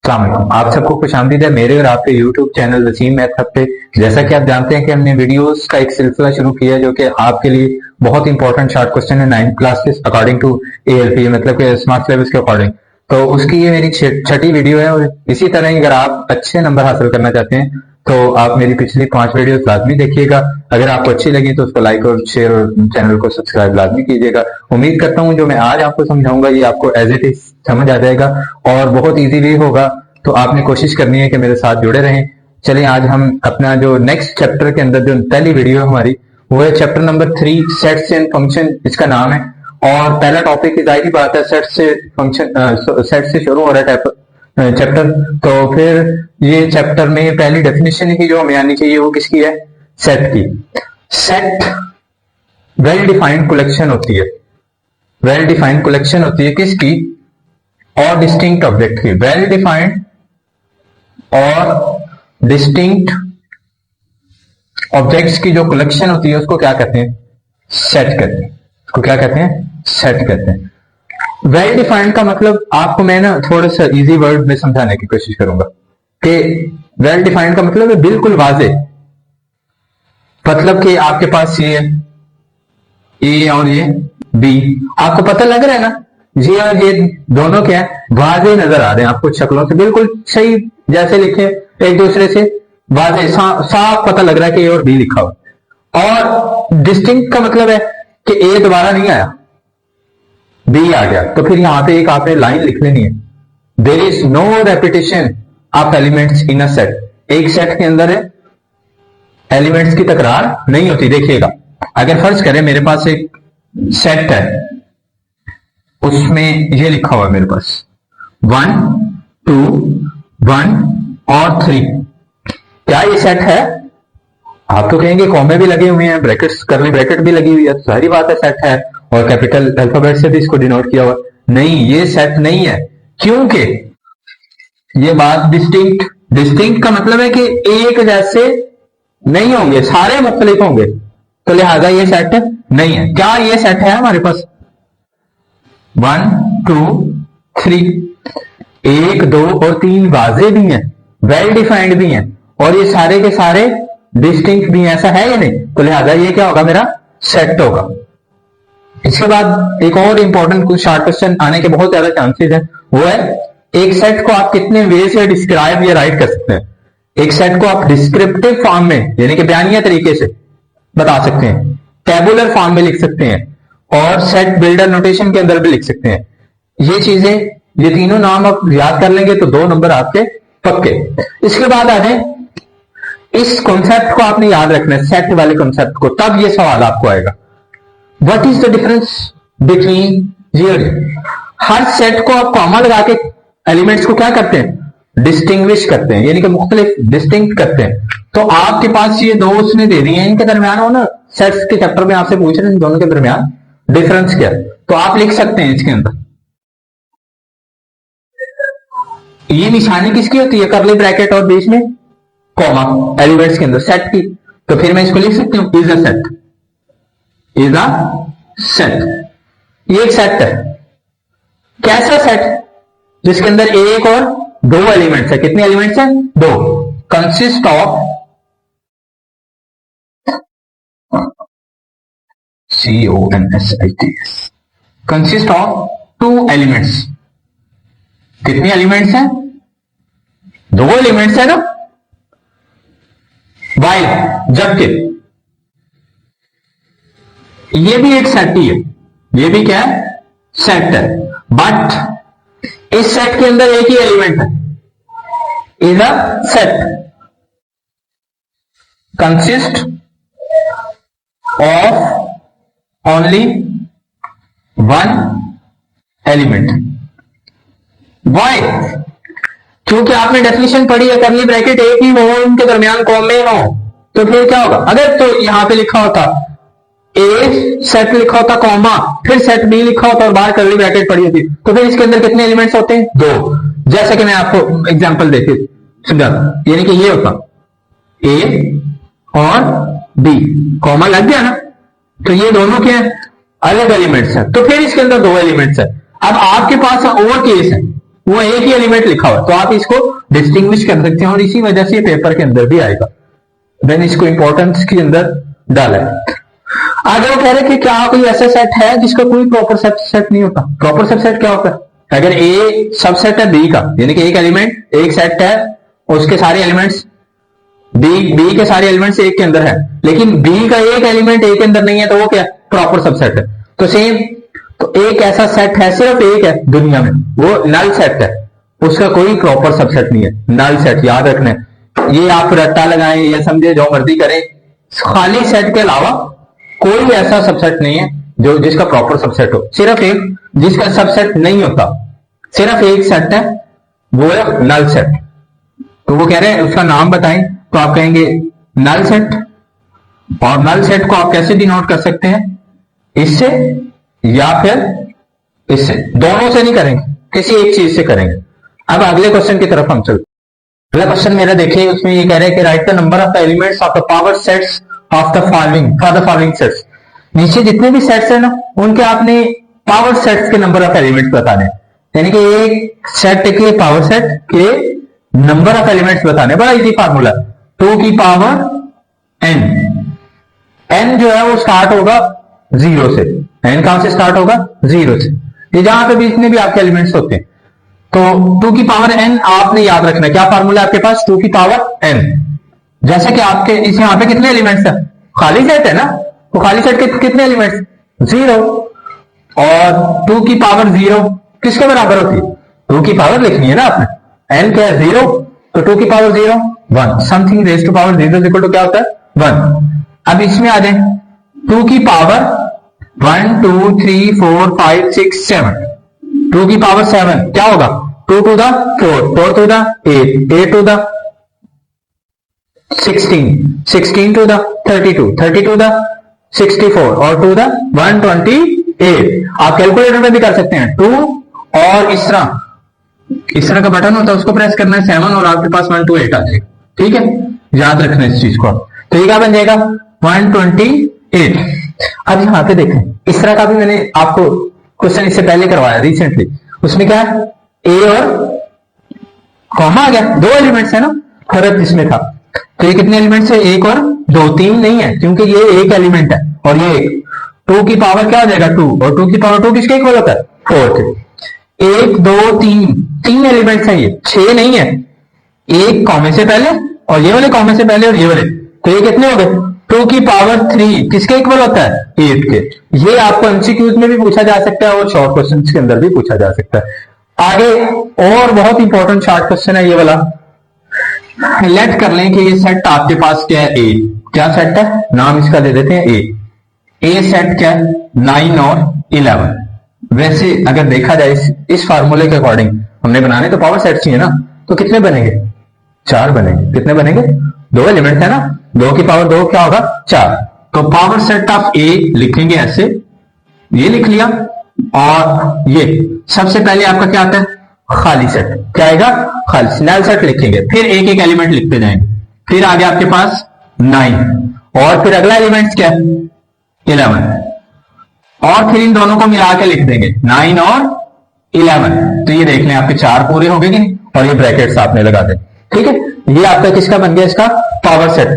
अस्सलाम वालेकुम। आप सबको खुशामदीद है मेरे और आपके YouTube channel Waseem math hub पे। जैसा कि आप जानते हैं कि हमने वीडियोस का एक सिलसिला शुरू किया जो कि आपके लिए बहुत इंपॉर्टेंट शॉर्ट क्वेश्चन है 9th क्लास के अकॉर्डिंग टू ALP, मतलब कि स्मार्ट सिलेबस के अकॉर्डिंग। तो उसकी ये मेरी छठी वीडियो है और इसी तरह ही अगर आप अच्छे नंबर हासिल करना चाहते हैं तो आप मेरी पिछली 5 वीडियोस लाजमी देखिएगा। अगर आपको अच्छी लगी तो उसको लाइक और शेयर और चैनल को सब्सक्राइब लाजमी कीजिएगा। उम्मीद करता हूँ जो मैं आज आपको समझाऊंगा ये आपको एज इट इज समझ आ जाएगा और बहुत इजी भी होगा। तो आपने कोशिश करनी है कि मेरे साथ जुड़े रहें। चलिए आज हम अपना जो नेक्स्ट चैप्टर के अंदर जो पहली वीडियो है हमारी वो है chapter number 3 sets and function, इसका नाम है। और पहला टॉपिक जाहिर बात है सेट से फंक्शन सेट से शुरू हो रहा है चैप्टर। तो फिर ये चैप्टर में पहली डेफिनेशन ही जो हमें आनी चाहिए वो किसकी है? सेट की। सेट वेल डिफाइंड कलेक्शन होती है। वेल डिफाइंड कलेक्शन होती है किसकी? और डिस्टिंक्ट ऑब्जेक्ट की। वेल डिफाइंड और डिस्टिंक्ट ऑब्जेक्ट्स की जो कलेक्शन होती है उसको क्या कहते हैं? सेट कहते हैं। उसको क्या कहते हैं? सेट कहते हैं। वेल डिफाइंड का मतलब आपको मैं ना थोड़ा सा इजी वर्ड में समझाने की कोशिश करूंगा कि वेल डिफाइंड का मतलब है बिल्कुल वाजे। मतलब कि आपके पास ये ए और ये बी, आपको पता लग रहा है ना ये और ये दोनों क्या है? वाजे नजर आ रहे हैं आपको शक्लों से, बिल्कुल सही जैसे लिखे एक दूसरे से वाजे साफ पता लग रहा है कि ए और बी लिखा हुआ। और डिस्टिंक्ट का मतलब है कि ए दोबारा नहीं आया, बी आ गया। तो फिर यहां पे एक आपने लाइन लिख लेनी है, there is no repetition of elements in a set. एक सेट के अंदर एलिमेंट्स की तकरार नहीं होती। देखिएगा अगर फर्ज करें मेरे पास एक सेट है, उसमें ये लिखा हुआ है मेरे पास 1 2 1 और 3। क्या ये सेट है? आप तो कहेंगे कॉमे भी लगे हुए हैं, ब्रैकेट्स करली ब्रैकेट भी लगी हुई है, तो सारी बात है सेट है और कैपिटल अल्फाबेट से भी इसको डिनोट किया हुआ। नहीं, ये सेट नहीं है क्योंकि ये बात डिस्टिंक्ट। डिस्टिंक्ट का मतलब है कि एक जैसे नहीं होंगे, सारे मुख्तलिफ होंगे, तो लिहाजा ये सेट नहीं है। क्या ये सेट है हमारे पास? 1 2 3, 1 2 और 3 वाजे भी हैं, वेल डिफाइंड भी हैं और ये सारे के सारे डिस्टिंक्ट भी हैं, ऐसा है या नहीं? तो लिहाजा ये क्या होगा? मेरा सेट होगा। इसके बाद एक और इंपॉर्टेंट कुछ शॉर्ट क्वेश्चन आने के बहुत ज्यादा चांसेस हैं, वो है एक सेट को आप कितने वे से डिस्क्राइब या राइट कर सकते हैं? एक सेट को आप डिस्क्रिप्टिव फॉर्म में यानी कि बयानिया तरीके से बता सकते हैं, टेबुलर फॉर्म में लिख सकते हैं और सेट बिल्डर नोटेशन के अंदर भी लिख सकते हैं। ये चीजें, ये तीनों नाम आप याद कर लेंगे तो 2 नंबर आपके पक्के। इसके बाद आ जाए, इस कॉन्सेप्ट को आपने याद रखना है, सेट वाले कॉन्सेप्ट को, तब ये सवाल आपको आएगा what is the difference between ये। हर सेट को आप कॉमा लगा के एलिमेंट्स को क्या करते हैं? डिस्टिंग्विश करते हैं, यानी कि मुख्तलिफ डिस्टिंक्ट करते हैं। तो आपके पास ये 2 उसने दे दिए हैं, इनके दरमियान हो ना, सेट्स के चैप्टर में आपसे पूछ रहे हैं दोनों के दरमियान डिफरेंस क्या है, तो आप लिख सकते हैं इसके अंदर। ये निशानी किसकी होती है? करली ब्रैकेट और बीच में कॉमा, एलिमेंट्स के अंदर सेट की। तो फिर मैं इसको लिख सकती हूं is a set, is a set. ये एक सेट है। कैसा सेट? जिसके अंदर एक और 2 एलिमेंट्स है। कितने एलिमेंट्स हैं? 2। Consist of CONSIST, consist of 2 elements. कितने एलिमेंट्स हैं? 2 एलिमेंट्स है ना। वाइल जबकि ये भी एक सेट ही है, ये भी क्या है? सेट है। बट इस सेट के अंदर एक ही एलिमेंट है, is a set consist of only 1 element. Why? क्योंकि आपने डेफिनेशन पढ़ी है करली ब्रैकेट एक ही हो, उनके दरमियान कॉमे हो, तो फिर क्या होगा? अगर तो यहां पे लिखा होता ए सेट लिखा होता कॉमा, फिर सेट बी लिखा होता और बाहर करली ब्रैकेट पड़ी होती, तो फिर इसके अंदर कितने एलिमेंट्स होते हैं? 2। जैसे कि मैं आपको एग्जांपल देके समझा, यानी कि ये होता ए और बी, कॉमा लग गया ना, तो ये दोनों क्या है? अलग एलिमेंट्स है। तो फिर इसके अंदर 2 एलिमेंट्स है। अब आपके पास और केस है, वो एक ही एलिमेंट लिखा हुआ है, तो आप इसको डिस्टिंग्विश कर सकते हैं और इसी वजह से पेपर के अंदर भी आएगा। देन इसको इंपॉर्टेंस के अंदर डाला है। आगे वो कह रहे कि क्या कोई ऐसा सेट है जिसका कोई प्रॉपर सबसेट नहीं होता। प्रॉपर सबसेट क्या होता है? अगर ए सबसेट है बी का, यानी कि एक एलिमेंट एक सेट है, उसके सारे एलिमेंट्स बी के सारे एलिमेंट्स एक के अंदर है, लेकिन बी का एक एलिमेंट ए के अंदर नहीं है, तो वो क्या प्रॉपर सबसेट है। तो सेम, तो एक ऐसा सेट है, सिर्फ एक है दुनिया में, वो नल सेट है, उसका कोई प्रॉपर सबसेट नहीं है, नल सेट। याद रखना है, ये आप रट्टा लगाएं या समझे जो मर्जी करें, खाली सेट के अलावा कोई ऐसा सबसेट नहीं है जो जिसका प्रॉपर सबसेट हो। सिर्फ एक जिसका सबसेट नहीं होता, सिर्फ एक सेट है, वो है नल सेट। तो वो कह रहे हैं उसका नाम बताएं, तो आप कहेंगे नल सेट। और नल सेट को आप कैसे डिनोट कर सकते हैं? इससे या फिर इससे, दोनों से नहीं करेंगे, किसी एक चीज से करेंगे। अब अगले क्वेश्चन की तरफ हम चलते। अगला क्वेश्चन मेरा देखिए, उसमें ये कह रहे हैं कि right the number of the elements of the power sets of the following for the following sets. नीचे जितने भी सेट्स है ना, उनके आपने पावर सेट्स के नंबर ऑफ एलिमेंट्स बताने, यानी कि एक सेट के पावर सेट के नंबर ऑफ एलिमेंट्स बताने। बड़ा इजी फार्मूला, 2 की पावर n। n जो है वो स्टार्ट होगा 0 से। n कहां से स्टार्ट होगा? 0 से। ये जहां पे भी जितने भी आपके एलिमेंट्स होते हैं, तो 2 की पावर n आपने याद रखना है। क्या फार्मूला आपके पास? 2 की पावर n। जैसे कि आपके इस यहां पे कितने एलिमेंट्स है? खाली सेट है ना, तो खाली सेट के कितने एलिमेंट्स? 0। और 2 की पावर 0 किसके बराबर होती है? 2 की पावर लिखनी है ना आपने, n क्या है? 0, तो 2 की power 0 1। Something raise to power 0 is equal to क्या होता है? 1। अब इसमें आ जाए, 2 की पावर 1 2 3 4 5 6 7, 2 की पावर 7 क्या होगा? 2 to the 4, 4 to the 8, 8 to the 16, 16 to the 32, 30 to the 64 और टू द 128। आप कैलकुलेटर में भी कर सकते हैं। 2 और इस तरह का बटन होता है, उसको प्रेस करना है 7 और आपके पास 1 to 8 आ जाएगा। ठीक है, याद रखना इस चीज को। तो ये क्या बन जाएगा? 128। अब यहां पे देखें, इस तरह का भी मैंने आपको क्वेश्चन इससे पहले करवाया रिसेंटली। उसमें क्या है? ए और कॉमा आ गया, 2 एलिमेंट्स है ना, फर्क इसमें था। तो ये कितने एलिमेंट्स है? 1 और 2, 3 नहीं है, क्योंकि ये एक एलिमेंट है और ये एक। 2 की पावर क्या हो जाएगा? 2, और 2 की पावर 2 किसके इक्वल होता है? 4 के। 1 2 3, 3 एलिमेंट्स है, ये 6 नहीं है। एक कॉमे से पहले और ये वाले कॉमे से पहले और ये वाले, तो ये कितने हो गए? 2 की पावर 3 किसके इक्वल होता है? 8 के। ये आपको एमसीक्यूज में भी पूछा जा सकता है और शॉर्ट क्वेश्चंस के अंदर भी पूछा जा सकता है। आगे और बहुत इंपॉर्टेंट शॉर्ट क्वेश्चन है ये वाला। लेट कर लें कि ये सेट आपके पास क्या है? ए। क्या सेट है? नाम इसका दे देते हैं ए। ए सेट क्या है? 9 और 11। वैसे अगर देखा जाए इस फार्मूले के अकॉर्डिंग, हमने बनाने तो पावर सेट चाहिए ना, तो कितने बनेंगे? 4 बनेंगे। कितने बनेंगे? 2 एलिमेंट है ना, 2 की पावर 2 क्या होगा? 4। तो पावर सेट ऑफ ए लिखेंगे ऐसे, ये लिख लिया। और ये सबसे पहले आपका क्या आता है? खाली सेट। क्या आएगा? खाली नल सेट लिखेंगे, फिर एक एक एलिमेंट लिखते जाएंगे। फिर आगे आपके पास 9 और फिर अगला एलिमेंट क्या है? 11 और फिर इन दोनों को मिला के लिख देंगे 9 और 11। तो ये देख लें आपके 4 पूरे हो गए कि नहीं, और ये ब्रैकेट्स आपने लगा दे। ठीक है, ये आपका किसका बन गया? इसका पावर सेट।